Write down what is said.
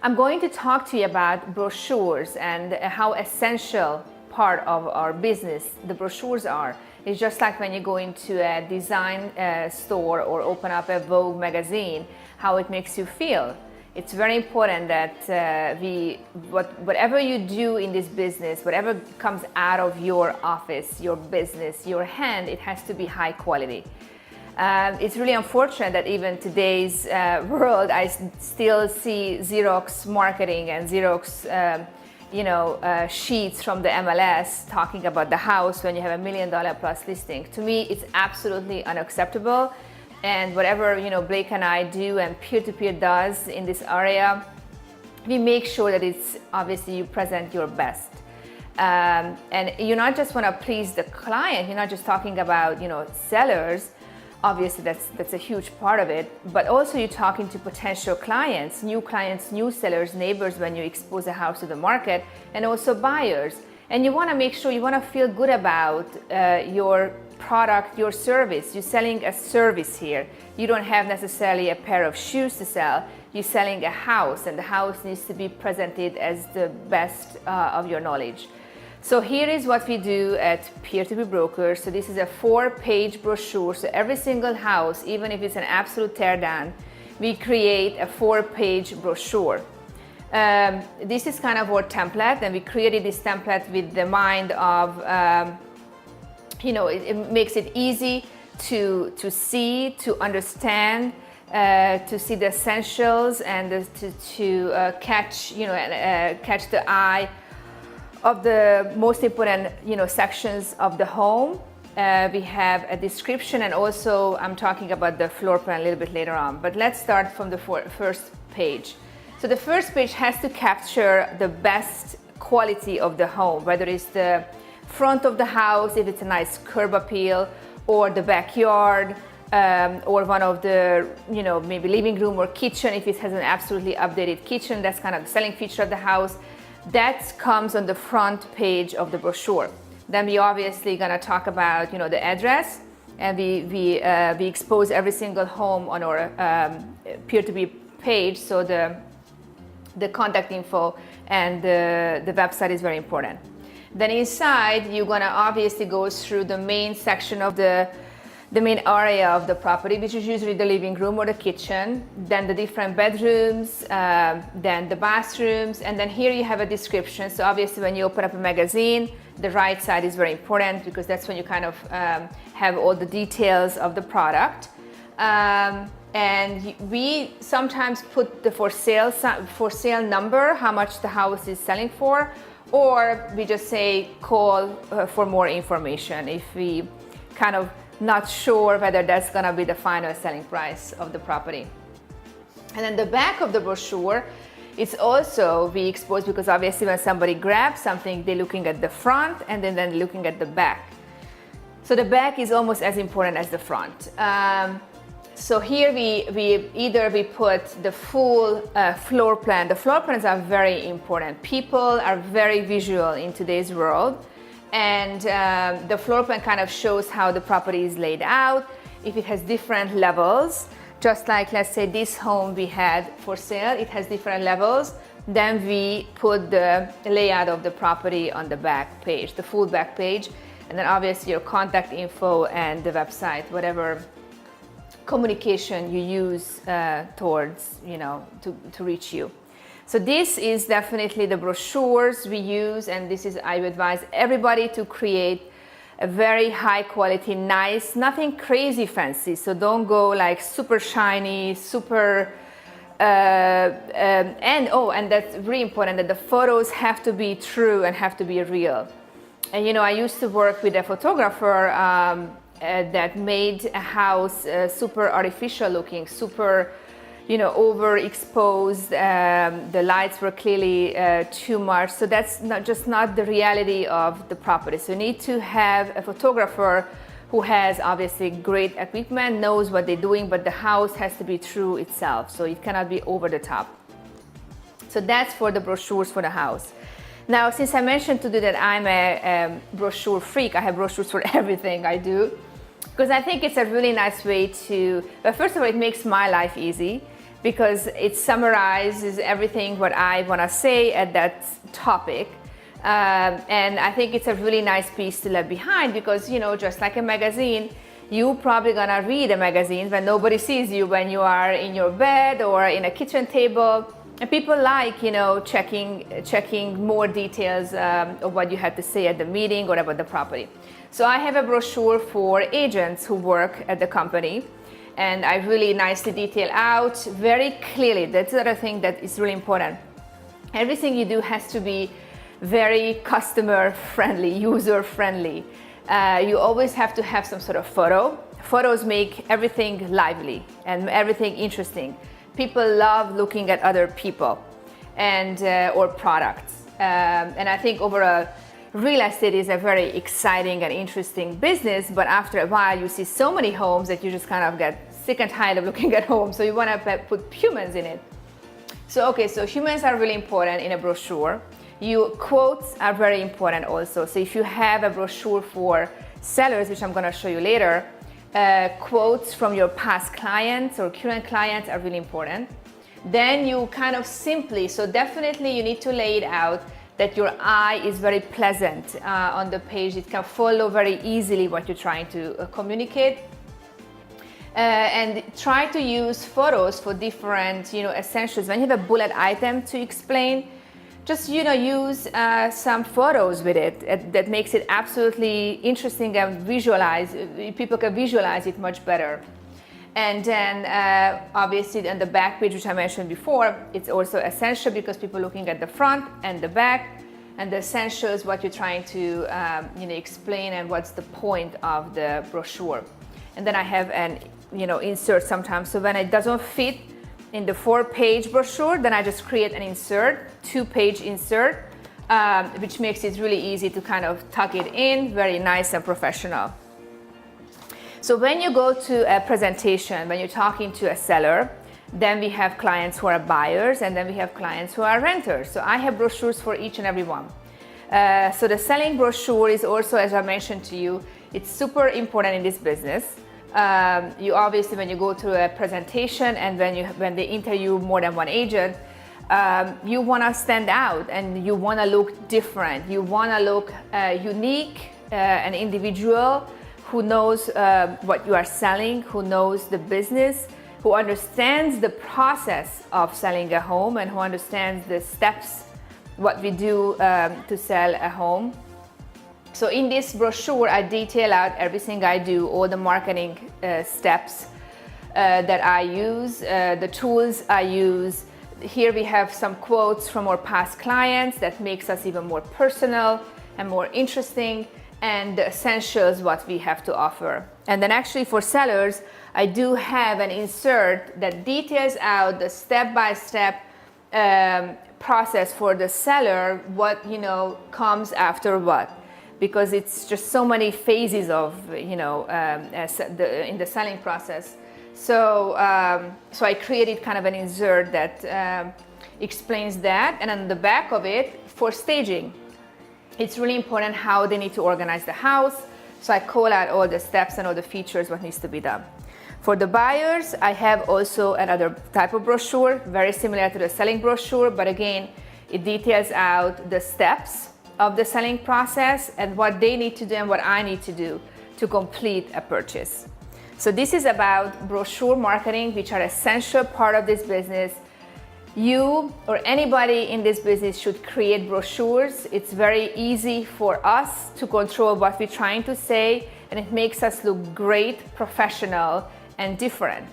I'm going to talk to you about brochures and how essential part of our business the brochures are. It's just like when you go into a design store or open up a Vogue magazine, how it makes you feel. It's very important that whatever you do in this business, whatever comes out of your office, your business, your hand, it has to be high quality. It's really unfortunate that even today's world, I still see Xerox marketing and Xerox sheets from the MLS talking about the house when you have $1 million plus listing. To me, it's absolutely unacceptable. And whatever Blake and I do and peer-to-peer does in this area, we make sure that it's obviously you present your best. And you not just want to please the client. You're not just talking about sellers. Obviously, that's a huge part of it, but also you're talking to potential clients, new sellers, neighbors when you expose a house to the market, and also buyers. And you want to make sure, you want to feel good about your product, your service. You're selling a service here. You don't have necessarily a pair of shoes to sell. You're selling a house, and the house needs to be presented as the best of your knowledge. So here is what we do at Peer-to-Peer Brochures. So this is a 4-page brochure. So every single house, even if it's an absolute teardown, we create a 4-page brochure. This is kind of our template, and we created this template with the mind of, it makes it easy to see, to understand, to see the essentials, and to catch, catch the eye of the most important sections of the home. We have a description, and also I'm talking about the floor plan a little bit later on. But let's start from the first page. So the first page has to capture the best quality of the home, whether it's the front of the house, if it's a nice curb appeal, or the backyard, or one of the maybe living room or kitchen, if it has an absolutely updated kitchen. That's kind of the selling feature of the house. That comes on the front page of the brochure. Then we obviously gonna talk about the address, and we expose every single home on our peer-to-peer page. So the contact info and the website is very important. Then inside you're gonna obviously go through the main section of the main area of the property, which is usually the living room or the kitchen, then the different bedrooms, then the bathrooms, and then here you have a description. So obviously when you open up a magazine, the right side is very important because that's when you kind of have all the details of the product. And we sometimes put the for sale number, how much the house is selling for, or we just say call for more information if we kind of not sure whether that's gonna be the final selling price of the property. And then the back of the brochure, it's also we expose, because obviously when somebody grabs something, they're looking at the front and then looking at the back. So the back is almost as important as the front. So here we put the full floor plan. The floor plans are very important. People are very visual in today's world. And the floor plan kind of shows how the property is laid out, if it has different levels, just like let's say this home we had for sale, it has different levels. Then we put the layout of the property on the back page, the full back page, and then obviously your contact info and the website, whatever communication you use towards, to reach you. So this is definitely the brochures we use, and this is, I would advise everybody to create a very high quality, nice, nothing crazy fancy. So don't go like super shiny, super, and that's really important that the photos have to be true and have to be real. And I used to work with a photographer that made a house super artificial looking, super overexposed, the lights were clearly too much. So that's not the reality of the property. So you need to have a photographer who has obviously great equipment, knows what they're doing, but the house has to be true itself. So it cannot be over the top. So that's for the brochures for the house. Now, since I mentioned today that I'm a brochure freak, I have brochures for everything I do, because I think it's a really nice way to, but first of all, it makes my life easy. because it summarizes everything what I want to say at that topic. And I think it's a really nice piece to leave behind, because, you know, just like a magazine, you probably gonna read a magazine when nobody sees you, when you are in your bed or in a kitchen table, and people like, you know, checking more details of what you had to say at the meeting or about the property. So I have a brochure for agents who work at the company, and I really nicely detail out very clearly. That's the other thing that is really important. Everything you do has to be very customer friendly, user friendly. You always have to have some sort of photo. Photos make everything lively and everything interesting. People love looking at other people and or products. And I think overall, real estate is a very exciting and interesting business, but after a while you see so many homes that you just kind of get sick and tired of looking at homes, so you want to put humans in it. So humans are really important in a brochure. Quotes are very important also. So if you have a brochure for sellers, which I'm going to show you later, quotes from your past clients or current clients are really important. Then you kind of simply, so definitely you need to lay it out that your eye is very pleasant on the page. It can follow very easily what you're trying to communicate. And try to use photos for different, you know, essentials. When you have a bullet item to explain, just, you know, use some photos with it that makes it absolutely interesting and people can visualize it much better. And then obviously on the back page, which I mentioned before, it's also essential because people are looking at the front and the back, and the essentials, what you're trying to explain and what's the point of the brochure. And then I have an insert sometimes, so when it doesn't fit in the 4-page brochure, then I just create an insert, 2-page insert, which makes it really easy to kind of tuck it in, very nice and professional. So when you go to a presentation, when you're talking to a seller, then we have clients who are buyers, and then we have clients who are renters. So I have brochures for each and every one. So the selling brochure is also, as I mentioned to you, it's super important in this business. You obviously, when you go to a presentation and when they interview more than one agent, you want to stand out and you want to look different. You want to look unique, an individual who knows what you are selling, who knows the business, who understands the process of selling a home, and who understands the steps, what we do to sell a home. So in this brochure, I detail out everything I do, all the marketing steps that I use, the tools I use. Here we have some quotes from our past clients that makes us even more personal and more interesting, and the essentials, what we have to offer. And then actually for sellers, I do have an insert that details out the step-by-step process for the seller, what comes after what, because it's just so many phases of in the selling process. So I created kind of an insert that explains that, and on the back of it, for staging, it's really important how they need to organize the house. So I call out all the steps and all the features what needs to be done. For the buyers, I have also another type of brochure, very similar to the selling brochure, but again, it details out the steps of the selling process and what they need to do and what I need to do to complete a purchase. So this is about brochure marketing, which are essential part of this business. You or anybody in this business should create brochures. It's very easy for us to control what we're trying to say, and it makes us look great, professional, and different.